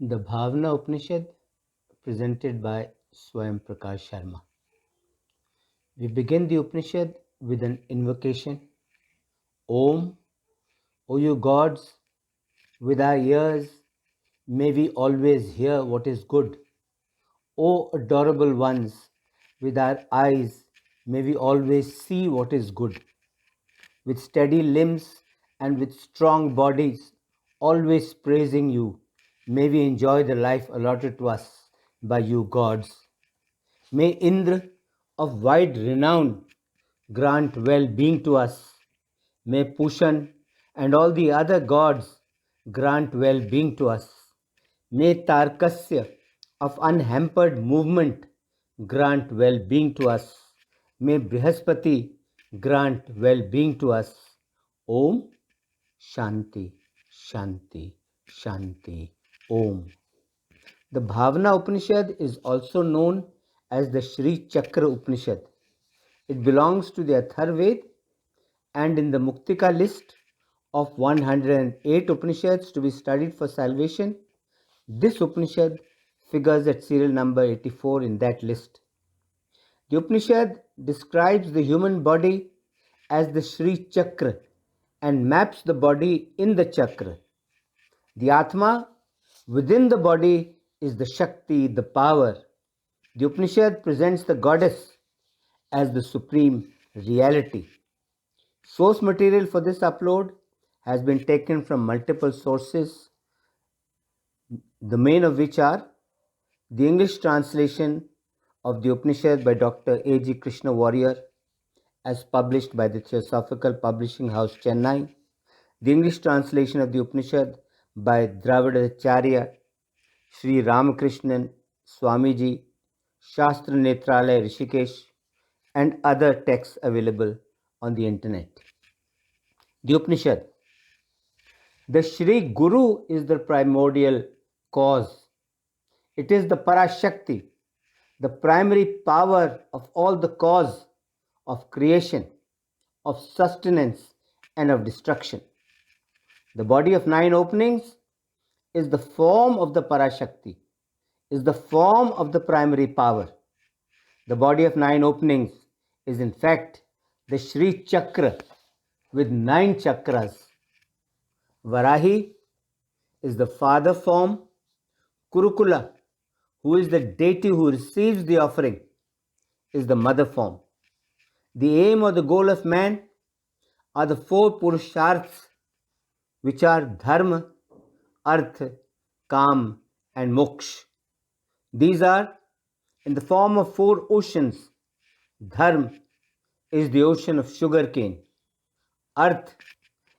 The Bhavana Upanishad presented by Swayam Prakash Sharma. We begin the Upanishad with an invocation. Om, O you gods, with our ears may we always hear what is good. O adorable ones, with our eyes may we always see what is good. With steady limbs and with strong bodies, always praising you, may we enjoy the life allotted to us by you gods. May Indra of wide renown grant well-being to us. May Pushan and all the other gods grant well-being to us. May Tarkasya of unhampered movement grant well-being to us. May Brihaspati grant well-being to us. Om Shanti, Shanti, Shanti. Om. The Bhavana Upanishad is also known as the Shri Chakra Upanishad. It belongs to the Atharva Veda, and in the Muktika list of 108 Upanishads to be studied for salvation, this Upanishad figures at serial number 84 in that list. The Upanishad describes the human body as the Shri Chakra and maps the body in the Chakra. The Atma within the body is the Shakti, the power. The Upanishad presents the goddess as the supreme reality. Source material for this upload has been taken from multiple sources, the main of which are the English translation of the Upanishad by Dr. G Krishna Warrier, as published by the Theosophical Publishing House Chennai, the English translation of the Upanishad by Dravidacharya Shri Ramakrishnan Swamyji, Shastra Netralaya Rishikesh, and other texts available on the internet. The Upanishad. The Shri Guru is the primordial cause. It is the Parashakti, the primary power of all the cause of creation, of sustenance, and of destruction. The body of 9 openings is the form of the Parashakti, is the form of the primary power. The body of 9 openings is in fact the Shri Chakra with 9 chakras. Varahi is the father form. Kurukula, who is the deity who receives the offering, is the mother form. The aim or the goal of man are the 4 Purusharths, which are Dharma, Artha, Kam, and Moksha. These are in the form of 4 oceans. Dharma is the ocean of sugarcane. Artha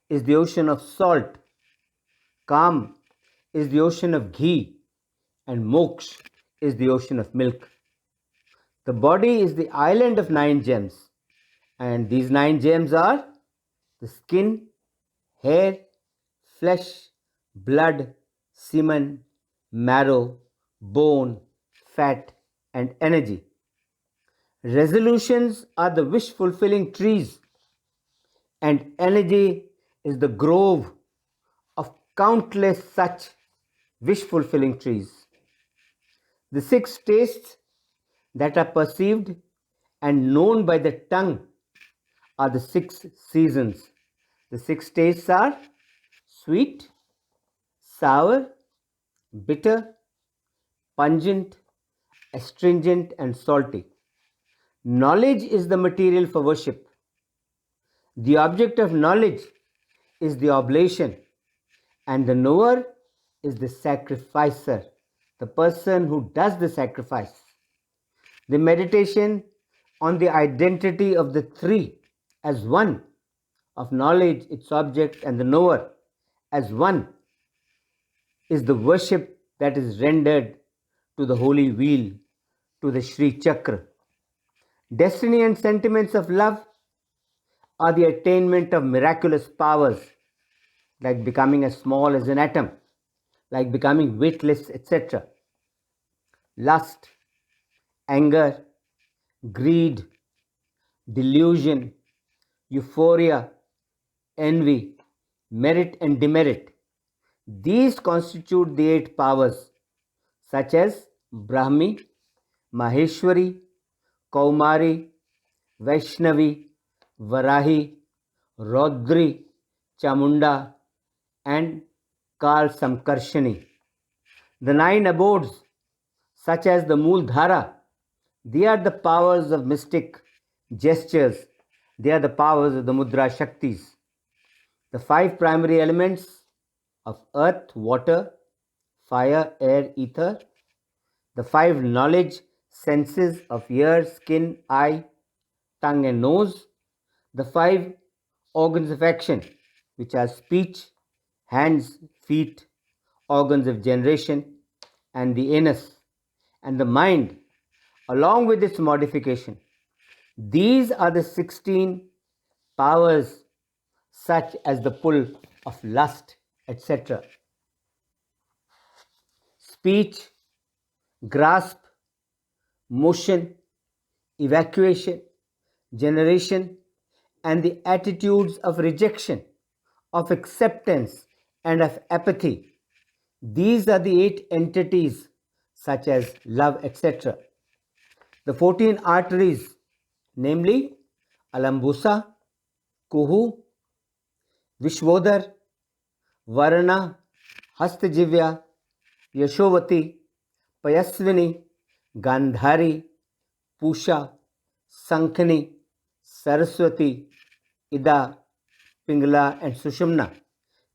is the ocean of salt. Kam is the ocean of ghee. And Moksha is the ocean of milk. The body is the island of 9 gems. And these 9 gems are the skin, hair, flesh, blood, semen, marrow, bone, fat, and energy. Resolutions are the wish-fulfilling trees, and energy is the grove of countless such wish-fulfilling trees. The 6 tastes that are perceived and known by the tongue are the 6 seasons. The 6 tastes are sweet, sour, bitter, pungent, astringent, and salty. Knowledge is the material for worship. The object of knowledge is the oblation, and the knower is the sacrificer, the person who does the sacrifice. The meditation on the identity of the 3 as one, of knowledge, its object, and the knower as one, is the worship that is rendered to the holy wheel, to the Shri Chakra. Destiny and sentiments of love are the attainment of miraculous powers, like becoming as small as an atom, like becoming weightless, etc. Lust, anger, greed, delusion, euphoria, envy, merit and demerit. These constitute the 8 powers such as Brahmi, Maheshwari, Kaumari, Vaishnavi, Varahi, Rodri, Chamunda, and Kal Samkarshani. The 9 abodes, such as the Mooldhara, they are the powers of mystic gestures. They are the powers of the Mudra Shaktis. The 5 primary elements of earth, water, fire, air, ether. The 5 knowledge senses of ear, skin, eye, tongue, and nose. The 5 organs of action, which are speech, hands, feet, organs of generation, and the anus, and the mind, along with its modification. These are the 16 powers, such as the pull of lust, etc. Speech, grasp, motion, evacuation, generation, and the attitudes of rejection, of acceptance, and of apathy. These are the 8 entities, such as love, etc. The 14 arteries, namely Alambusa, Kuhu, Vishvodhar, Varna, Hastajivya, Yashovati, Payasvini, Gandhari, Pusha, Sankhani, Saraswati, Ida, Pingala, and Sushumna.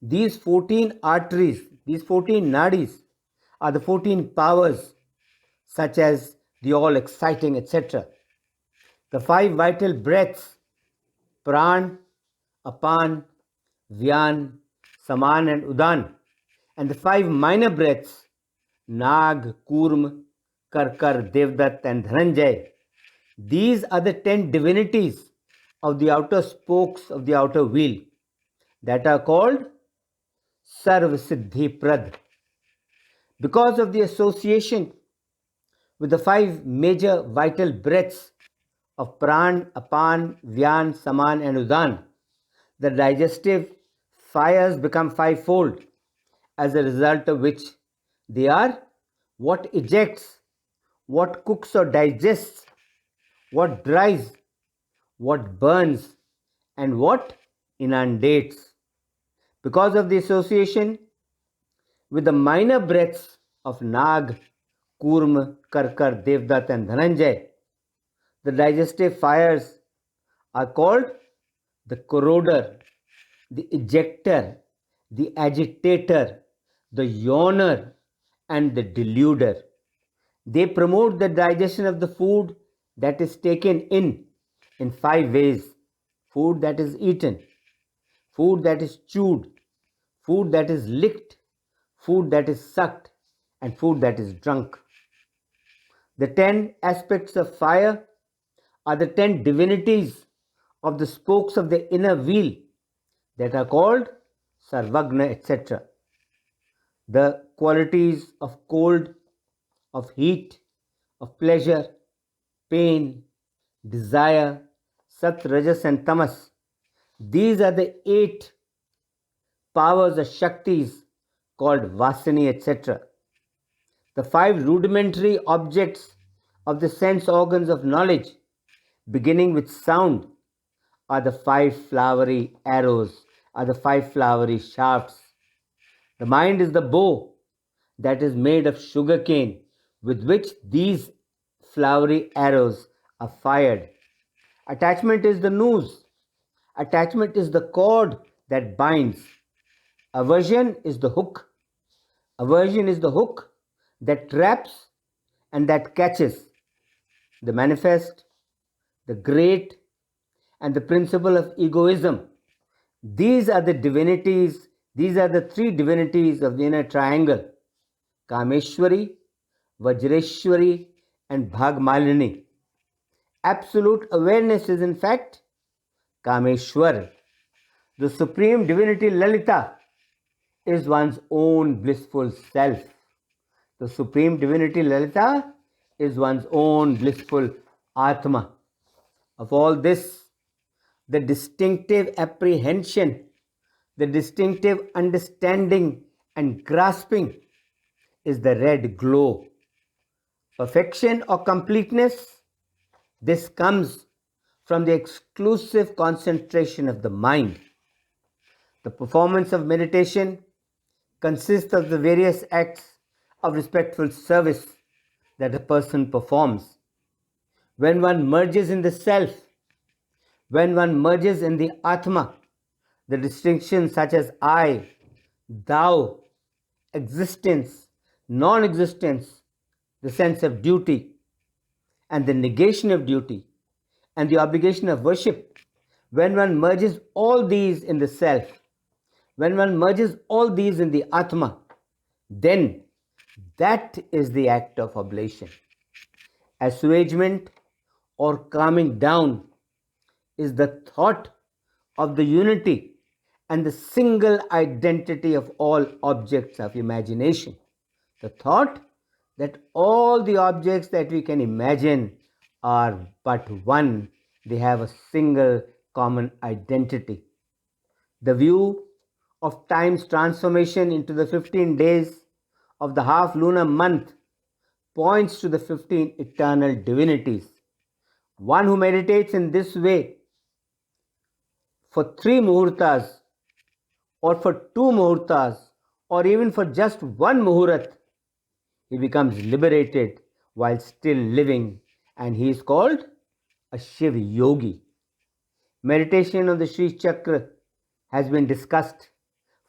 These 14 arteries, these 14 nadis are the 14 powers, such as the all exciting, etc. The 5 vital breaths, Pran, Apan, Vyan, Saman, and Udan, and the 5 minor breaths, Nag, Kurm, Karkar, Devdat, and Dhananjay. These are the 10 divinities of the outer spokes of the outer wheel that are called Sarvasiddhi Prad. Because of the association with the 5 major vital breaths of Pran, Apan, Vyan, Saman, and Udan, the digestive fires become 5-fold, as a result of which they are what ejects, what cooks or digests, what dries, what burns, and what inundates. Because of the association with the minor breaths of Nag, Kurm, Karkar, Devdat, and Dhananjay, the digestive fires are called the corroder, the ejector, the agitator, the yawner, and the deluder. They promote the digestion of the food that is taken in 5 ways: food that is eaten, food that is chewed, food that is licked, food that is sucked, and food that is drunk. The 10 aspects of fire are the 10 divinities of the spokes of the inner wheel that are called Sarvagna, etc. The qualities of cold, of heat, of pleasure, pain, desire, Sat, Rajas, and Tamas. These are the 8 powers or Shaktis called Vasani, etc. The 5 rudimentary objects of the sense organs of knowledge, beginning with sound, are the 5 flowery arrows, are the 5 flowery shafts. The mind is the bow that is made of sugar cane, with which these flowery arrows are fired. Attachment is the noose. Attachment is the cord that binds. Aversion is the hook. Aversion is the hook that traps and that catches. The manifest, the great, and the principle of egoism. These are the divinities, these are the 3 divinities of the inner triangle: Kameshwari, Vajreshwari, and Bhagmalini. Absolute awareness is in fact Kameshwar. The supreme divinity Lalita is one's own blissful self. The supreme divinity Lalita is one's own blissful Atma. Of all this, the distinctive apprehension, the distinctive understanding and grasping is the red glow Perfection or completeness, this comes from the exclusive concentration of the mind. The performance of meditation consists of the various acts of respectful service that a person performs. When one merges in the self, when one merges in the Atma, the distinctions such as I, thou, existence, non existence, the sense of duty, and the negation of duty, and the obligation of worship, when one merges all these in the self, when one merges all these in the Atma, then that is the act of oblation. Assuagement or calming down is the thought of the unity and the single identity of all objects of imagination. The thought that all the objects that we can imagine are but one, they have a single common identity. The view of time's transformation into the 15 days of the half lunar month points to the 15 eternal divinities. One who meditates in this way for 3 muhurtas, or for 2 muhurtas, or even for just 1 muhurat, he becomes liberated while still living, and he is called a Shiv Yogi. Meditation on the Shri Chakra has been discussed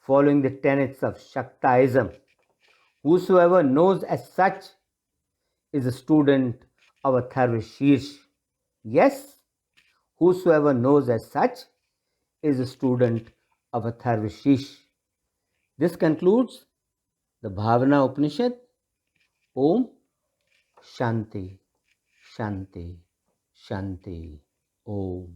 following the tenets of Shaktaism. Whosoever knows as such is a student of Atharva Veda. Yes, whosoever knows as such is a student of Atharva Veda. This concludes the Bhavana Upanishad. Om Shanti, Shanti, Shanti. Om.